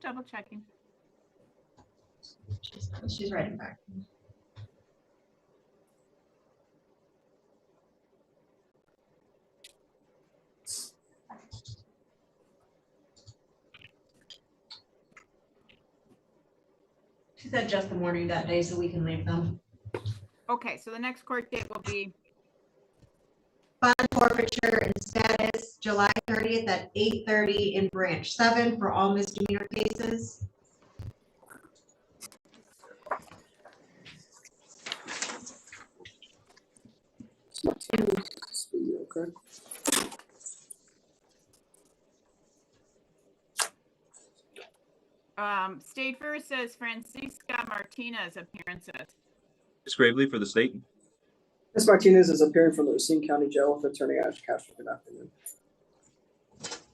double checking. She's writing back. She said just the morning that day so we can leave them. Okay, so the next court date will be Bond forfeiture and status, July 30th at 8:30 in branch 7 for all misdemeanor cases. Okay. State first says Francisca Martinez appearances. Ms. Gravely for the state. Ms. Martinez is appearing from the Racine County Jail with Attorney Ash Castro. Good afternoon.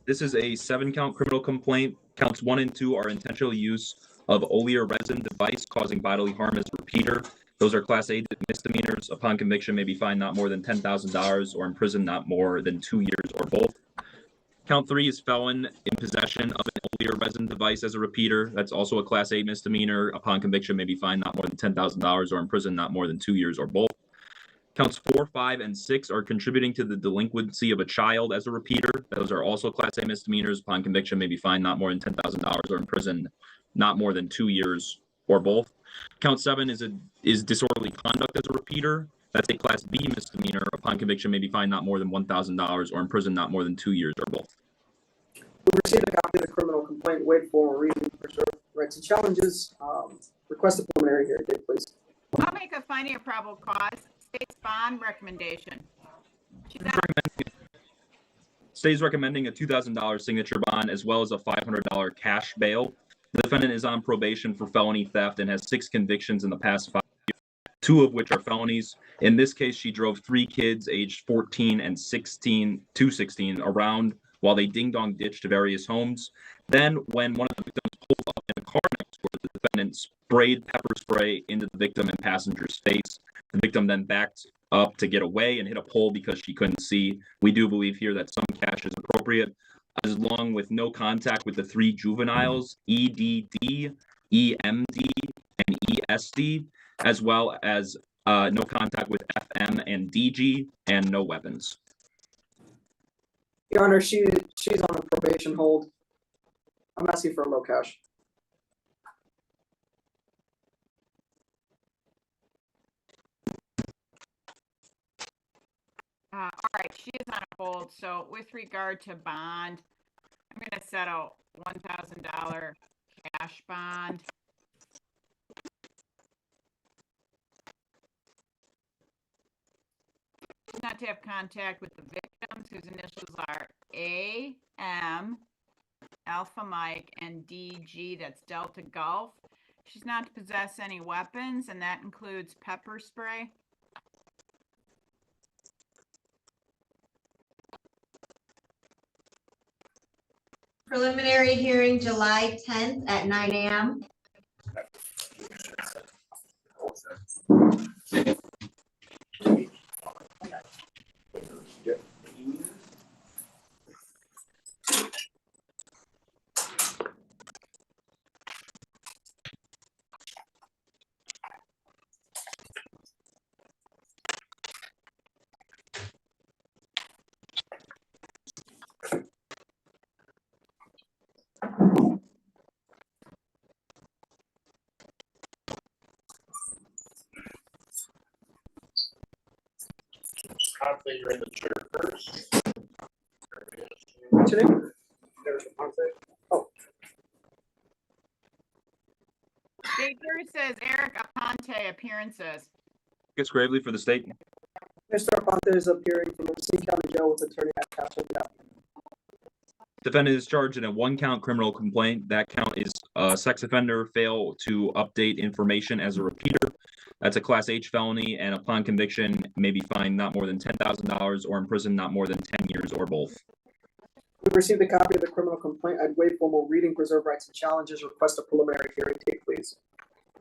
This is a 7-count criminal complaint. Counts 1 and 2 are intentional use of olear resin device causing bodily harm as a repeater. Those are Class A misdemeanors. Upon conviction, may be fined not more than $10,000 or imprisoned not more than 2 years or both. Count 3 is felon in possession of an olear resin device as a repeater. That's also a Class A misdemeanor. Upon conviction, may be fined not more than $10,000 or imprisoned not more than 2 years or both. Counts 4, 5, and 6 are contributing to the delinquency of a child as a repeater. Those are also Class A misdemeanors. Upon conviction, may be fined not more than $10,000 or imprisoned not more than 2 years or both. Count 7 is disorderly conduct as a repeater. That's a Class B misdemeanor. Upon conviction, may be fined not more than $1,000 or imprisoned not more than 2 years or both. We received a copy of the criminal complaint. Wait for reading, preserve rights and challenges. Request a preliminary hearing date, please. I'll make a finding of probable cause. State's bond recommendation. State is recommending a $2,000 signature bond as well as a $500 cash bail. The defendant is on probation for felony theft and has 6 convictions in the past 5 years, 2 of which are felonies. In this case, she drove 3 kids aged 14 and 16 around while they ding-dong ditched to various homes. Then, when one of the victims pulled up in a car next door, the defendant sprayed pepper spray into the victim and passenger's face. The victim then backed up to get away and hit a pole because she couldn't see. We do believe here that some cash is appropriate, as long with no contact with the 3 juveniles, EDD, EMD, and ESD, as well as no contact with FM and DG, and no weapons. Your Honor, she's on a probation hold. I'm asking for a low cash. All right, she is on a hold. So with regard to bond, I'm going to set a $1,000 cash bond. Not to have contact with the victims whose initials are AM, Alpha Mike, and DG, that's Delta Golf. She's not to possess any weapons, and that includes pepper spray. Preliminary hearing July 10th at 9 a.m. Conflict, you're in the chair first. What's your name? Oh. State first says Eric Aponte appearances. Ms. Gravely for the state. Mr. Aponte is appearing from the Racine County Jail with Attorney Ash Castro. Good afternoon. Defendant is charged in a 1-count criminal complaint. That count is a sex offender fail to update information as a repeater. That's a Class H felony, and upon conviction, may be fined not more than $10,000 or imprisoned not more than 10 years or both. We've received a copy of the criminal complaint. I'd waive formal reading, preserve rights and challenges. Request a preliminary hearing date, please.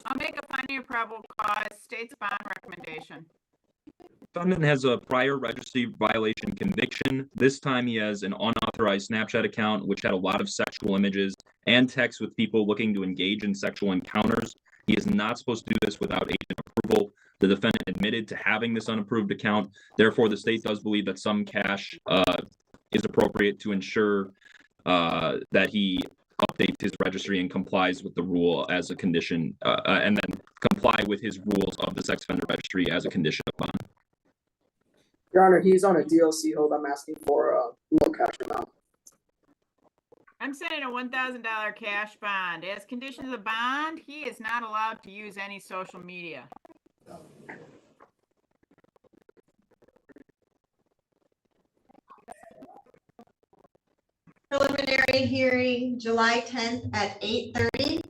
I'll make a finding of probable cause. State's bond recommendation. Defendant has a prior registry violation conviction. This time he has an unauthorized Snapchat account, which had a lot of sexual images and texts with people looking to engage in sexual encounters. He is not supposed to do this without agent approval. The defendant admitted to having this unapproved account. Therefore, the state does believe that some cash is appropriate to ensure that he updates his registry and complies with the rule as a condition, and then comply with his rules of the sex offender registry as a condition of bond. Your Honor, he's on a DLC hold. I'm asking for a low cash amount. I'm setting a $1,000 cash bond. As conditions of the bond, he is not allowed to use any social media. Preliminary hearing, July 10th at 8:30.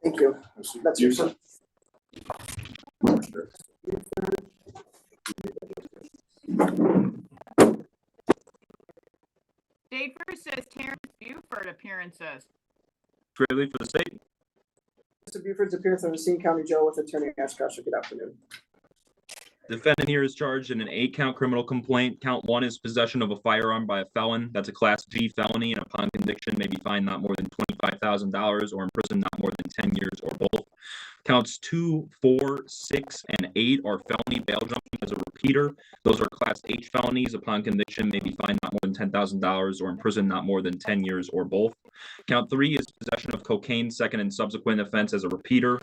Thank you. That's your son. State first says Terrence Buford appearances. Greatly for the state. Mr. Buford's appearance on the Racine County Jail with Attorney Ashcroft. Good afternoon. Defendant here is charged in an 8-count criminal complaint. Count 1 is possession of a firearm by a felon. That's a Class G felony, and upon conviction may be fined not more than $25,000 or imprisoned not more than 10 years or both. Counts 2, 4, 6, and 8 are felony bail jumping as a repeater. Those are Class H felonies. Upon conviction may be fined not more than $10,000 or imprisoned not more than 10 years or both. Count 3 is possession of cocaine, second and subsequent offense as a repeater.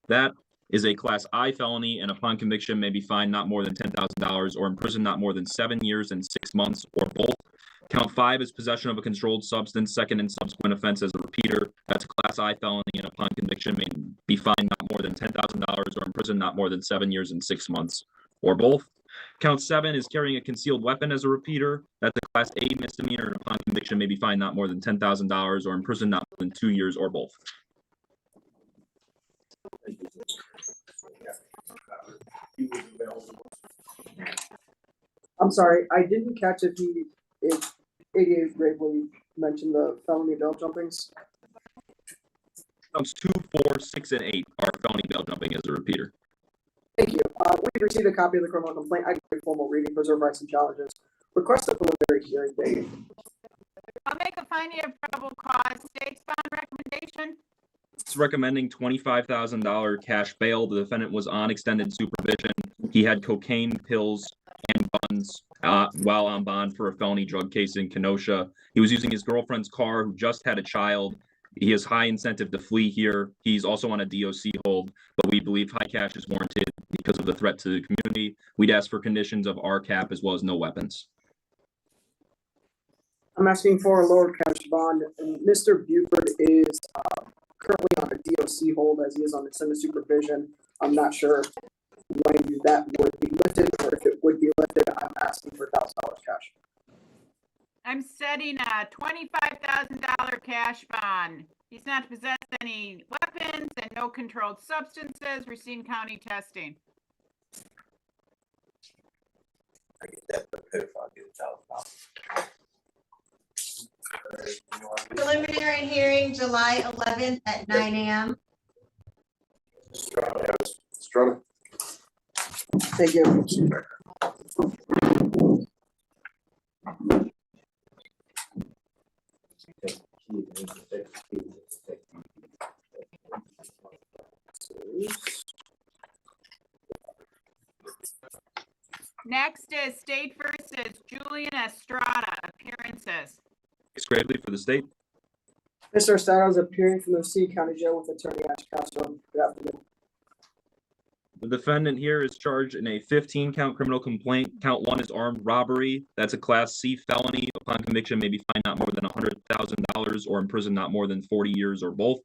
That is a Class I felony, and upon conviction may be fined not more than $10,000 or imprisoned not more than 7 years and 6 months or both. Count 5 is possession of a controlled substance, second and subsequent offense as a repeater. That's a Class I felony, and upon conviction may be fined not more than $10,000 or imprisoned not more than 7 years and 6 months or both. Count 7 is carrying a concealed weapon as a repeater. That's a Class A misdemeanor, and upon conviction may be fined not more than $10,000 or imprisoned not more than 2 years or both. I'm sorry, I didn't catch if 88 gravely mentioned the felony bail jumpings. Counts 2, 4, 6, and 8 are felony bail jumping as a repeater. Thank you. We received a copy of the criminal complaint. I give a formal reading, preserve rights and challenges. Request a preliminary hearing date. I'll make a finding of probable cause. State's bond recommendation. It's recommending $25,000 cash bail. The defendant was on extended supervision. He had cocaine, pills, and guns while on bond for a felony drug case in Kenosha. He was using his girlfriend's car, who just had a child. He has high incentive to flee here. He's also on a DOC hold, but we believe high cash is warranted because of the threat to the community. We'd ask for conditions of RCAP as well as no weapons. I'm asking for a lower cash bond, and Mr. Buford is currently on a DOC hold as he is on extended supervision. I'm not sure when that would be lifted or if it would be lifted. I'm asking for $1,000 cash. I'm setting a $25,000 cash bond. He's not to possess any weapons and no controlled substances. Racine County testing. I get that prepared if I get $1,000. Preliminary hearing, July 11th at 9 a.m. Struggle. Thank you. Next is State versus Julian Estrada appearances. It's Gravely for the state. Mr. Estrada is appearing from the Racine County Jail with Attorney Ashcroft. Good afternoon. The defendant here is charged in a 15-count criminal complaint. Count 1 is armed robbery. That's a Class C felony. Upon conviction may be fined not more than $100,000 or imprisoned not more than 40 years or both.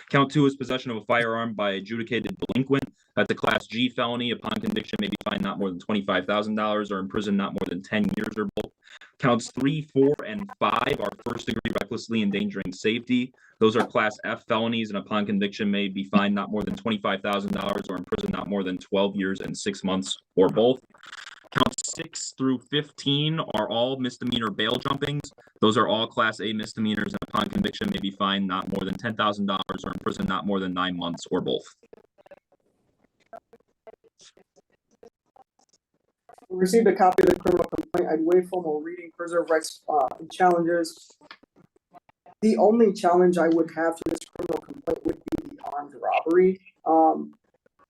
Count 2 is possession of a firearm by adjudicated delinquent. That's a Class G felony. Upon conviction may be fined not more than $25,000 or imprisoned not more than 10 years or both. Counts 3, 4, and 5 are first-degree recklessly endangering safety. Those are Class F felonies, and upon conviction may be fined not more than $25,000 or imprisoned not more than 12 years and 6 months or both. Counts 6 through 15 are all misdemeanor bail jumpings. Those are all Class A misdemeanors, and upon conviction may be fined not more than $10,000 or imprisoned not more than 9 months or both. Received a copy of the criminal complaint. I'd waive formal reading, preserve rights, and challenges. The only challenge I would have to this criminal complaint would be the armed robbery.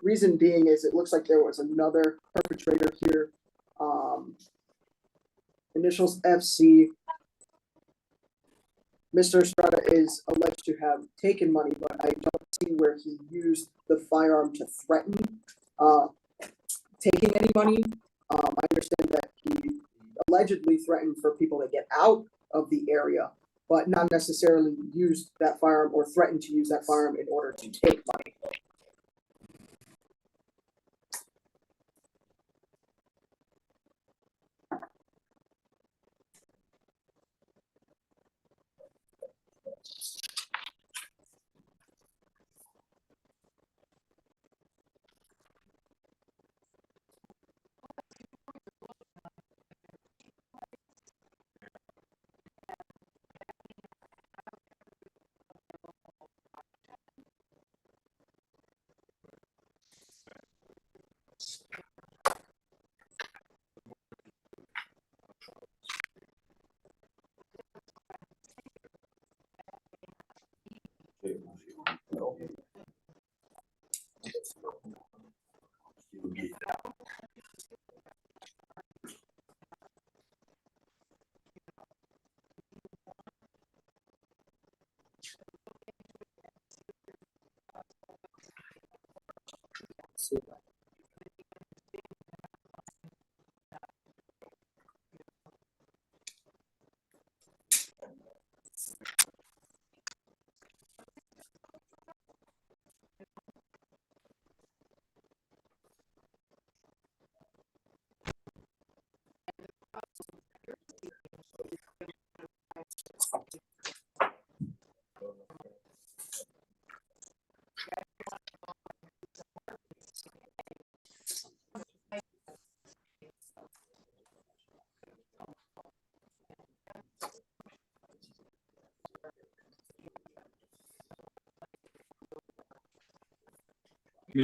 Reason being is it looks like there was another perpetrator here. Initials FC. Mr. Estrada is alleged to have taken money, but I don't see where he used the firearm to threaten taking any money. I understand that he allegedly threatened for people to get out of the area, but not necessarily used that firearm or threatened to use that firearm in order to take money.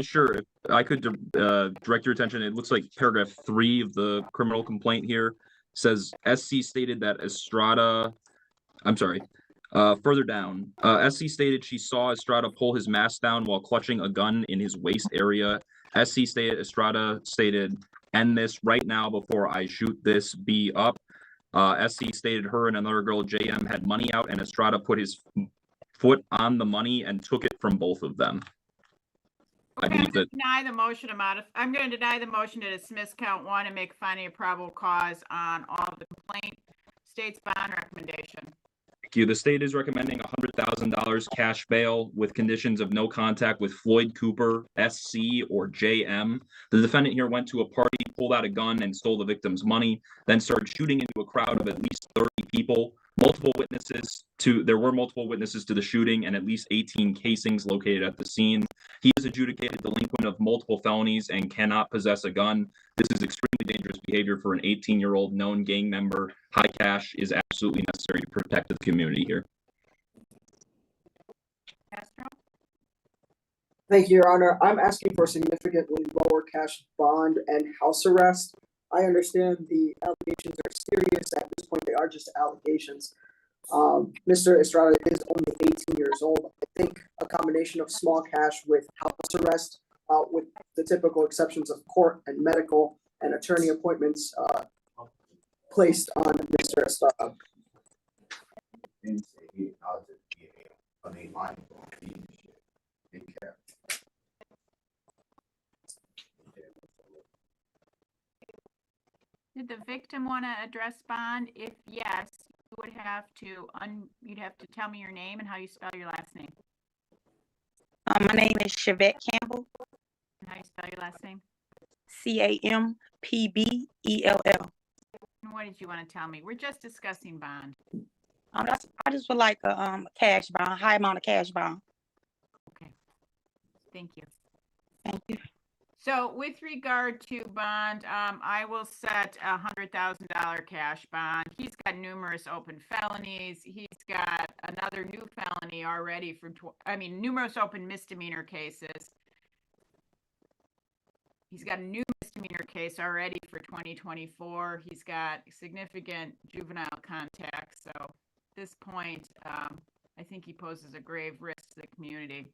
Sure, if I could direct your attention, it looks like paragraph 3 of the criminal complaint here says SC stated that Estrada, I'm sorry, further down, SC stated she saw Estrada pull his mask down while clutching a gun in his waist area. SC stated Estrada stated, "End this right now before I shoot this B up." SC stated her and another girl, JM, had money out, and Estrada put his foot on the money and took it from both of them. I believe that. Deny the motion to modify. I'm going to deny the motion to dismiss count 1 and make finding of probable cause on all of the complaint. State's bond recommendation. Thank you. The state is recommending $100,000 cash bail with conditions of no contact with Floyd Cooper, SC, or JM. The defendant here went to a party, pulled out a gun, and stole the victim's money, then started shooting into a crowd of at least 30 people. There were multiple witnesses to the shooting and at least 18 casings located at the scene. He is adjudicated delinquent of multiple felonies and cannot possess a gun. This is extremely dangerous behavior for an 18-year-old known gang member. High cash is absolutely necessary to protect the community here. Castro? Thank you, Your Honor. I'm asking for significantly lower cash bond and house arrest. I understand the allegations are serious. At this point, they are just allegations. Mr. Estrada is only 18 years old. I think a combination of small cash with house arrest, with the typical exceptions of court and medical and attorney appointments placed on Mr. Estrada. Did the victim want to address bond? If yes, you would have to you'd have to tell me your name and how you spell your last name. My name is Chevette Campbell. And how you spell your last name? CAMPBELL. And what did you want to tell me? We're just discussing bond. I just would like a cash bond, high amount of cash bond. Okay. Thank you. Thank you. So with regard to bond, I will set $100,000 cash bond. He's got numerous open felonies. He's got another new felony already for, numerous open misdemeanor cases. He's got a new misdemeanor case already for 2024. He's got significant juvenile contacts. So at this point, I think he poses a grave risk to the community.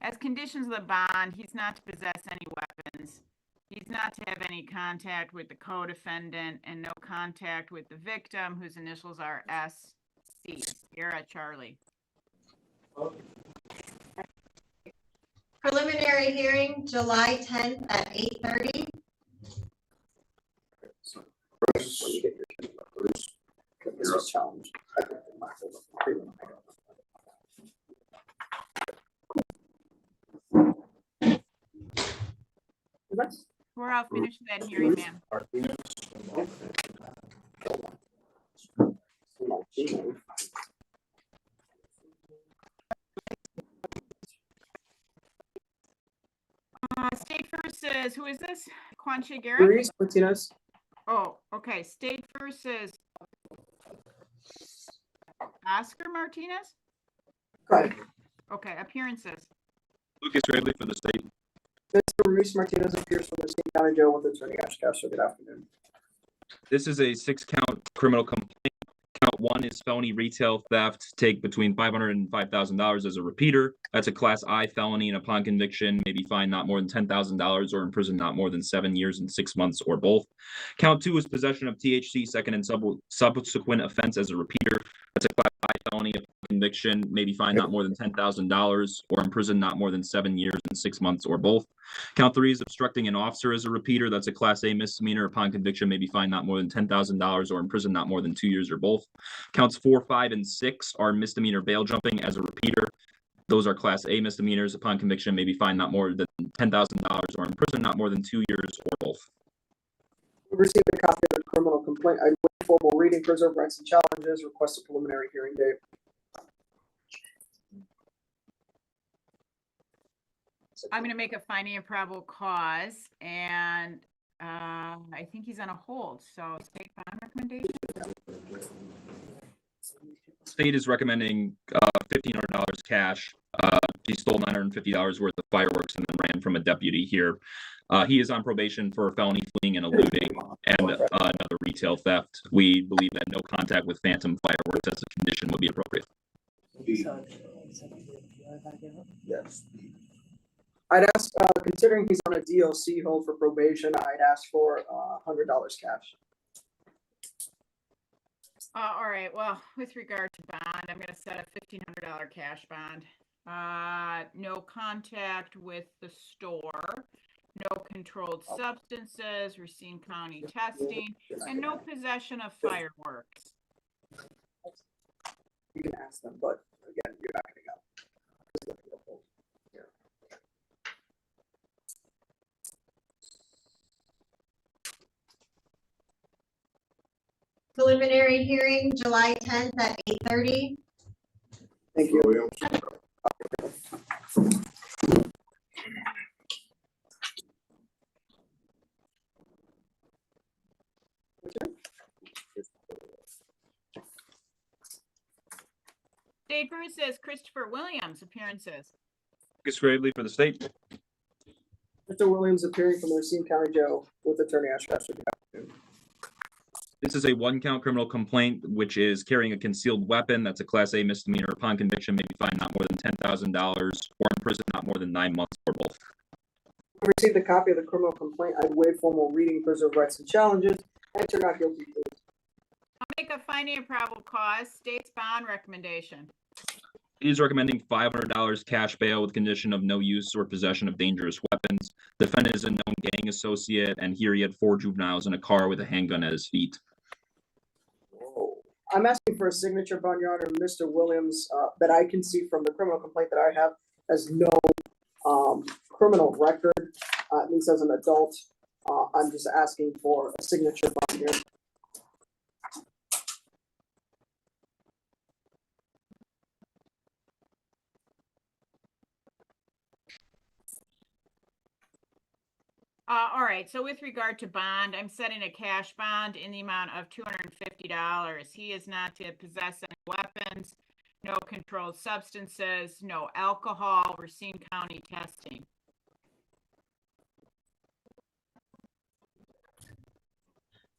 As conditions of the bond, he's not to possess any weapons. He's not to have any contact with the co-defendant and no contact with the victim, whose initials are SC. Sierra Charlie. Preliminary hearing, July 10th at 8:30. Bruce, when you get your turn, Bruce, this was challenged. We're all finished with that hearing, ma'am. State versus, who is this? Quancha Garrett? Luis Martinez. Oh, okay. State versus Oscar Martinez? Correct. Okay, appearances. Lucas Gravely for the state. Mr. Luis Martinez appears from the King County Jail with Attorney Ash Castro. Good afternoon. This is a 6-count criminal complaint. Count 1 is felony retail theft. Take between $500 and $5,000 as a repeater. That's a Class I felony, and upon conviction, may be fined not more than $10,000 or imprisoned not more than 7 years and 6 months, or both. Count 2 is possession of THC, second and subsequent offense as a repeater. That's a Class I felony. Upon conviction, may be fined not more than $10,000 or imprisoned not more than 7 years and 6 months, or both. Count 3 is obstructing an officer as a repeater. That's a Class A misdemeanor. Upon conviction, may be fined not more than $10,000 or imprisoned not more than 2 years, or both. Counts 4, 5, and 6 are misdemeanor bail jumping as a repeater. Those are Class A misdemeanors. Upon conviction, may be fined not more than $10,000 or imprisoned not more than 2 years, or both. We received a copy of the criminal complaint. I wait formal reading, preserve rights and challenges, request a preliminary hearing date. I'm going to make a finding of probable cause, and I think he's on a hold. So state bond recommendation. State is recommending $1,500 cash. He stole $950 worth of fireworks and then ran from a deputy here. He is on probation for felony fleeing and eluding and another retail theft. We believe that no contact with phantom fireworks as a condition would be appropriate. Yes. I'd ask, considering he's on a DOC hold for probation, I'd ask for $100 cash. All right. Well, with regard to bond, I'm going to set a $1,500 cash bond. No contact with the store, no controlled substances, Racine County testing, and no possession of fireworks. You can ask them, but again, you're not going to go. Preliminary hearing, July 10th at 8:30. Thank you. State versus Christopher Williams, appearances. Lucas Gravely for the state. Mr. Williams appearing from the Racine County Jail with Attorney Ash Castro. Good afternoon. This is a 1-count criminal complaint, which is carrying a concealed weapon. That's a Class A misdemeanor. Upon conviction, may be fined not more than $10,000 or imprisoned not more than 9 months, or both. I received a copy of the criminal complaint. I'd waive formal reading, preserve rights and challenges, enter not guilty pleas. I'll make a finding of probable cause. State's bond recommendation. He is recommending $500 cash bail with condition of no use or possession of dangerous weapons. Defendant is a known gang associate, and here he had 4 juveniles in a car with a handgun at his feet. I'm asking for a signature bond, Your Honor. Mr. Williams, that I can see from the criminal complaint that I have, has no criminal record, at least as an adult. I'm just asking for a signature bond here. All right. So with regard to bond, I'm setting a cash bond in the amount of $250. He is not to possess any weapons, no controlled substances, no alcohol, Racine County testing.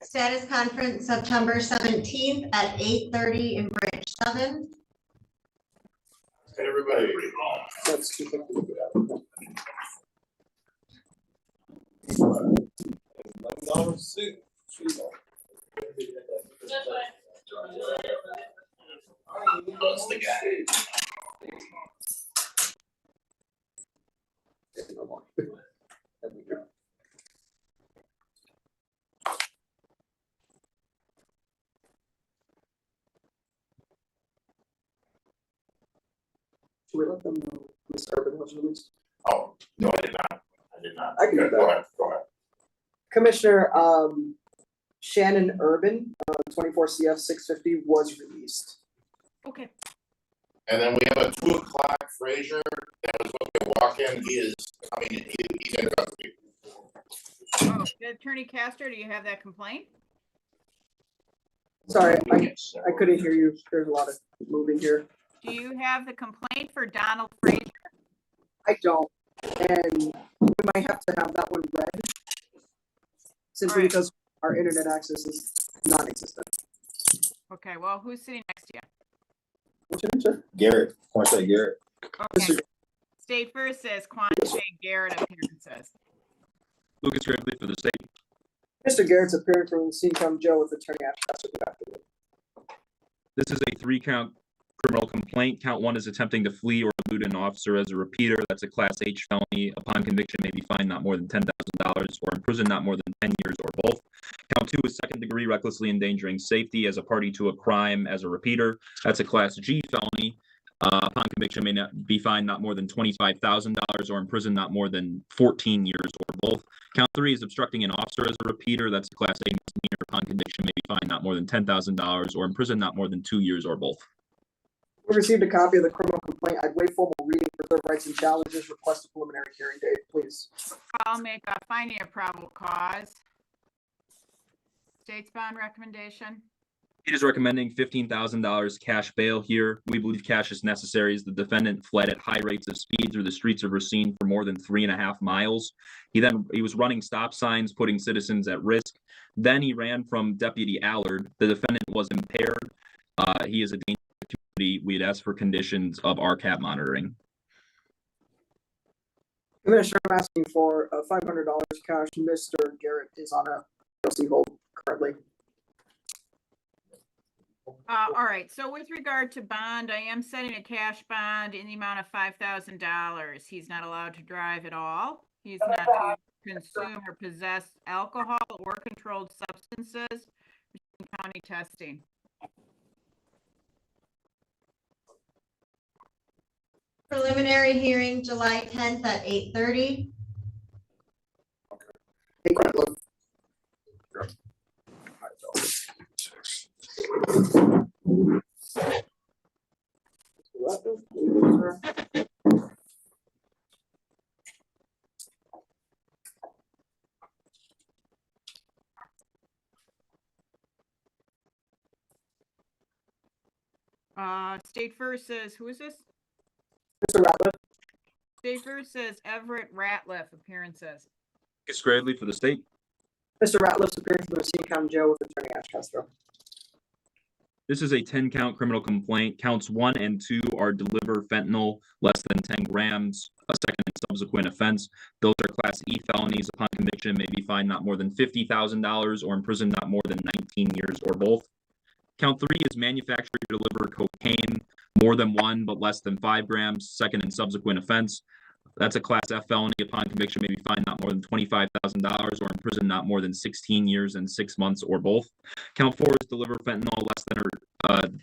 Status conference September 17th at 8:30 in branch 7. Everybody. That's 250. That's the guy. Should we let them know Ms. Urban was released? Oh, no, I did not. I did not. I can do Go that. ahead, go ahead. Commissioner Shannon Urban, 24 CF 650 was released. Okay. And then we have a 2 o'clock Frazier that was supposed to walk in. He is, he's in custody. Oh, Attorney Castor, do you have that complaint? Sorry, I couldn't hear you. There's a lot of moving here. Do you have the complaint for Donald Frazier? I don't, and we might have to have that one read simply Alright. because our internet access is non-existent. Okay, well, who's sitting next to you? What's your name, sir? Garrett, want to say Garrett? Okay. Mr. State first says Quanche Garrett appearances. Lucas Gravely for the state. Mr. Garrett's appearing from the scene come Joe with Attorney Ashcraft. Good afternoon. This is a 3-count criminal complaint. Count 1 is attempting to flee or elude an officer as a repeater. That's a Class H felony. Upon conviction, may be fined not more than $10,000 or imprisoned not more than 10 years or both. Count 2 is second-degree recklessly endangering safety as a party to a crime as a repeater. That's a Class G felony. Upon conviction, may not be fined not more than $25,000 or imprisoned not more than 14 years or both. Count 3 is obstructing an officer as a repeater. That's a Class A misdemeanor. Upon conviction, may be fined not more than $10,000 or imprisoned not more than 2 years or both. We received a copy of the criminal complaint. I'd waive formal reading, reserve rights and challenges, request a preliminary hearing date, please. I'll make a finding of probable cause. State's bond recommendation. It is recommending $15,000 cash bail here. We believe cash is necessary as the defendant fled at high rates of speed through the streets of Racine for more than 3.5 miles. He was running stop signs, putting citizens at risk. Then he ran from Deputy Allard. The defendant was impaired. He is a danger to the community. We'd ask for conditions of RCAP monitoring. Commissioner, I'm asking for $500 cash. Mr. Garrett is on a DLC hold currently. All right, so with regard to bond, I am setting a cash bond in the amount of $5,000. He's not allowed to drive at all. He's not to consume or possess alcohol or controlled substances. County testing. Preliminary hearing July 10th at 8:30. Hey, Crandall. State first says, who is this? Mr. Ratliff, State first says Everett Ratliff appearances. Lucas Gravely for the state. Mr. Ratliff's appearing from the scene come Joe with Attorney Ashcraft. This is a 10-count criminal complaint. Counts 1 and 2 are deliver fentanyl less than 10 grams, a second and subsequent offense. Those are Class E felonies. Upon conviction, may be fined not more than $50,000 or imprisoned not more than 19 years or both. Count 3 is manufacture or deliver cocaine, more than 1 but less than 5 grams, second and subsequent offense. That's a Class F felony. Upon conviction, may be fined not more than $25,000 or imprisoned not more than 16 years and 6 months or both. Count 4 is deliver fentanyl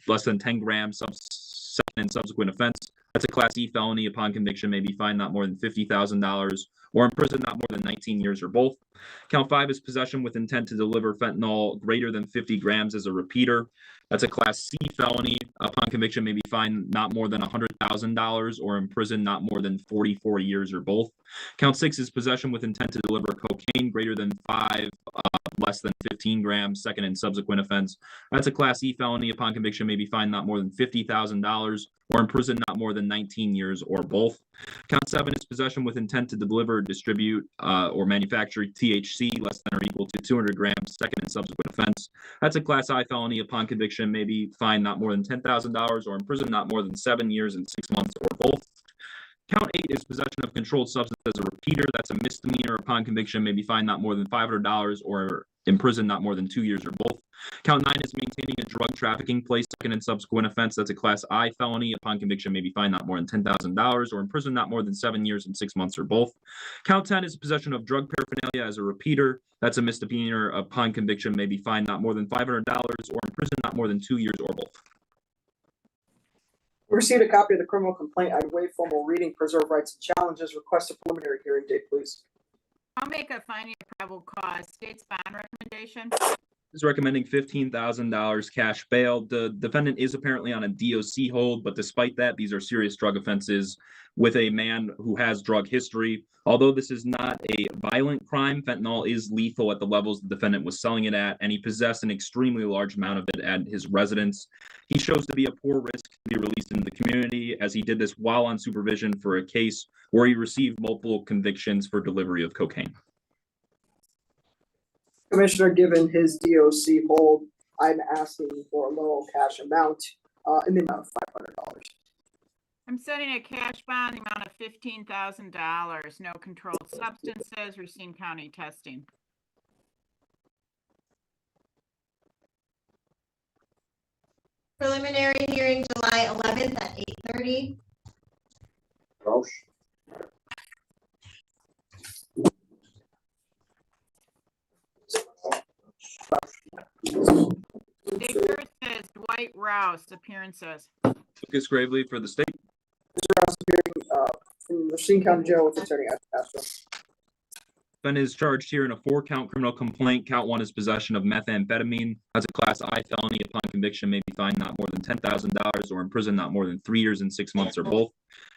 less than 10 grams, second and subsequent offense. That's a Class E felony. Upon conviction, may be fined not more than $50,000 or imprisoned not more than 19 years or both. Count 5 is possession with intent to deliver fentanyl greater than 50 grams as a repeater. That's a Class C felony. Upon conviction, may be fined not more than $100,000 or imprisoned not more than 44 years or both. Count 6 is possession with intent to deliver cocaine greater than 5, less than 15 grams, second and subsequent offense. That's a Class E felony. Upon conviction, may be fined not more than $50,000 or imprisoned not more than 19 years or both. Count 7 is possession with intent to deliver, distribute, or manufacture THC less than or equal to 200 grams, second and subsequent offense. That's a Class I felony. Upon conviction, may be fined not more than $10,000 or imprisoned not more than 7 years and 6 months or both. Count 8 is possession of controlled substance as a repeater. That's a misdemeanor. Upon conviction, may be fined not more than $500 or imprisoned not more than 2 years or both. Count 9 is maintaining a drug trafficking place, second and subsequent offense. That's a Class I felony. Upon conviction, may be fined not more than $10,000 or imprisoned not more than 7 years and 6 months or both. Count 10 is possession of drug paraphernalia as a repeater. That's a misdemeanor. Upon conviction, may be fined not more than $500 or imprisoned not more than 2 years or both. We received a copy of the criminal complaint. I'd waive formal reading, preserve rights and challenges. Request a preliminary hearing date, please. I'll make a finding of probable cause. State's bond recommendation. Is recommending $15,000 cash bail. The defendant is apparently on a DOC hold, but despite that, these are serious drug offenses with a man who has drug history. Although this is not a violent crime, fentanyl is lethal at the levels the defendant was selling it at, and he possessed an extremely large amount of it at his residence. He shows to be a poor risk to be released into the community, as he did this while on supervision for a case where he received multiple convictions for delivery of cocaine. Commissioner, given his DOC hold, I'm asking for a low cash amount in the amount of $500. I'm setting a cash bond, the amount of $15,000. No controlled substances, Racine County testing. Preliminary hearing July 11th at 8:30. Roche. Date first says Dwight Rouse, appearances. Lucas Gravely for the state. Mr. Rouse appearing from the Racine County Jail with Attorney Castro. Defendant is charged here in a 4-count criminal complaint. Count 1 is possession of methamphetamine. As a Class I felony, upon conviction, may be fined not more than $10,000 or imprisoned not more than 3 years and 6 months or both.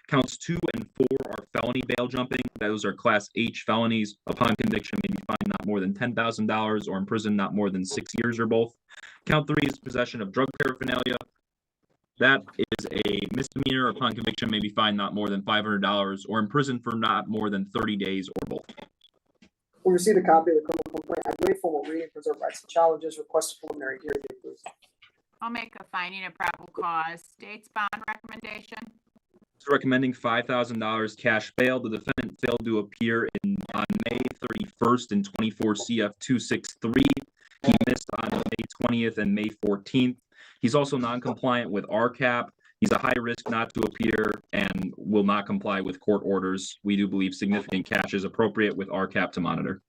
Counts 2 and 4 are felony bail jumping. Those are Class H felonies. Upon conviction, may be fined not more than $10,000 or imprisoned not more than 6 years or both. Count 3 is possession of drug paraphernalia. That is a misdemeanor. Upon conviction, may be fined not more than $500 or imprisoned for not more than 30 days or both. We received a copy of the criminal complaint. I'd waive formal reading, preserve rights and challenges. Request a preliminary hearing date, please. I'll make a finding of probable cause. State's bond recommendation. It's recommending $5,000 cash bail. The defendant failed to appear on May 31st in 24 CF 263. He missed on May 20th and May 14th. He's also non-compliant with RCAP. He's a high risk not to appear and will not comply with court orders. We do believe significant cash is appropriate with RCAP to monitor.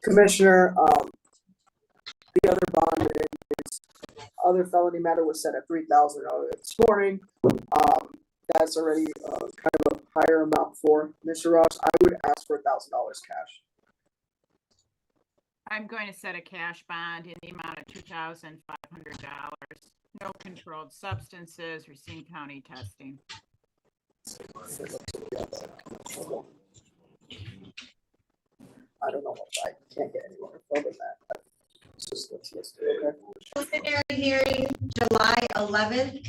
Commissioner, the other bond in his other felony matter was set at $3,000 this morning. That's already kind of a higher amount for Mr. Ross. I would ask for $1,000 cash. I'm going to set a cash bond in the amount of $2,500. No controlled substances, Racine County testing. I don't know if I can't get any more further than that. Let's do it, okay? Preliminary hearing July 11th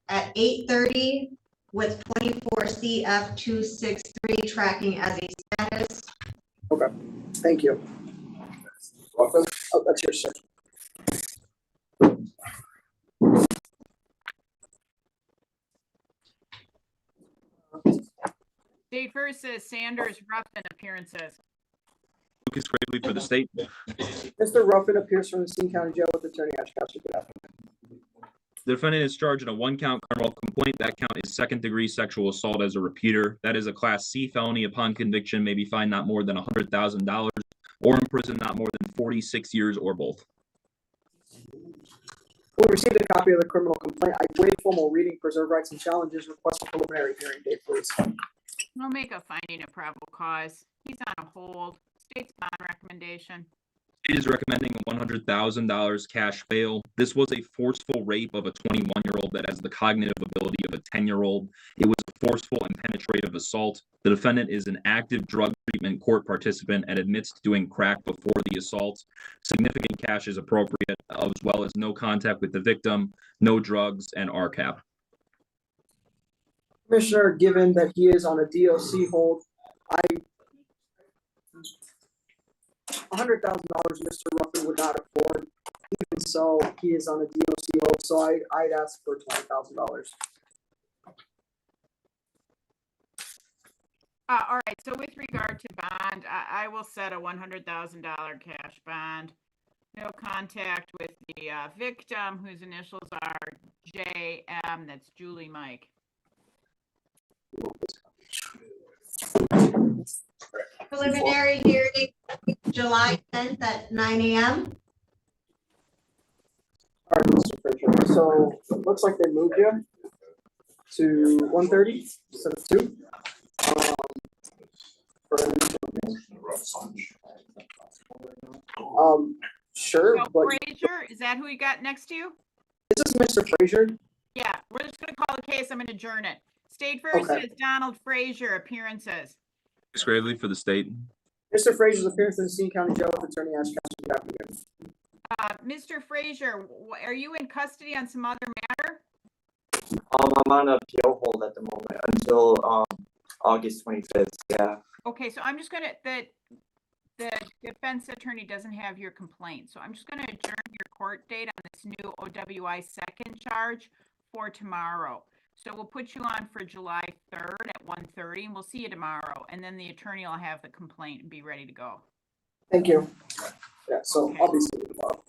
at 8:30 with 24 CF 263 tracking as a status. Okay, thank you. Welcome. Oh, that's yours, sir. Date first says Sanders Ruffin, appearances. Lucas Gravely for the state. Mr. Ruffin appears from the Racine County Jail with Attorney Castro. Good afternoon. The defendant is charged in a 1-count criminal complaint. That count is second-degree sexual assault as a repeater. That is a Class C felony. Upon conviction, may be fined not more than $100,000 or imprisoned not more than 46 years or both. We received a copy of the criminal complaint. I waive formal reading, preserve rights and challenges. Request a preliminary hearing date, please. I'll make a finding of probable cause. He's on a hold. State's bond recommendation. It is recommending $100,000 cash bail. This was a forceful rape of a 21-year-old that has the cognitive ability of a 10-year-old. It was a forceful and penetrative assault. The defendant is an active drug treatment court participant and admits to doing crack before the assault. Significant cash is appropriate, as well as no contact with the victim, no drugs, and RCAP. Commissioner, given that he is on a DOC hold, I $100,000 Mr. Ruffin would not afford. Even so, he is on a DOC hold, so I'd ask for $20,000. All right, so with regard to bond, I will set a $100,000 cash bond. No contact with the victim, whose initials are JM, that's Julie Mike. Preliminary hearing, July 10th at 9 a.m. All right, Mr. Frazier. So it looks like they moved you to 1:30 instead of 2. Sure, So but Frazier, is that who you got next to you? this is Mr. Frazier. Yeah, we're just gonna call the case, I'm gonna adjourn it. State first Okay. is Donald Frazier, appearances. Chris Gravely for the state. Mr. Frazier's appearance in the Seton County Jail with Attorney Ash Ketchum. Good afternoon. Mr. Frazier, are you in custody on some other matter? I'm on a appeal hold at the moment until August 25th. Yeah. Okay, so I'm just gonna, the defense attorney doesn't have your complaint, so I'm just gonna adjourn your court date on this new OWI second charge for tomorrow. So we'll put you on for July 3rd at 1:30, and we'll see you tomorrow, and then the attorney will have the complaint and be ready to go. Thank you. Yeah, so Okay. I'll be seeing you tomorrow.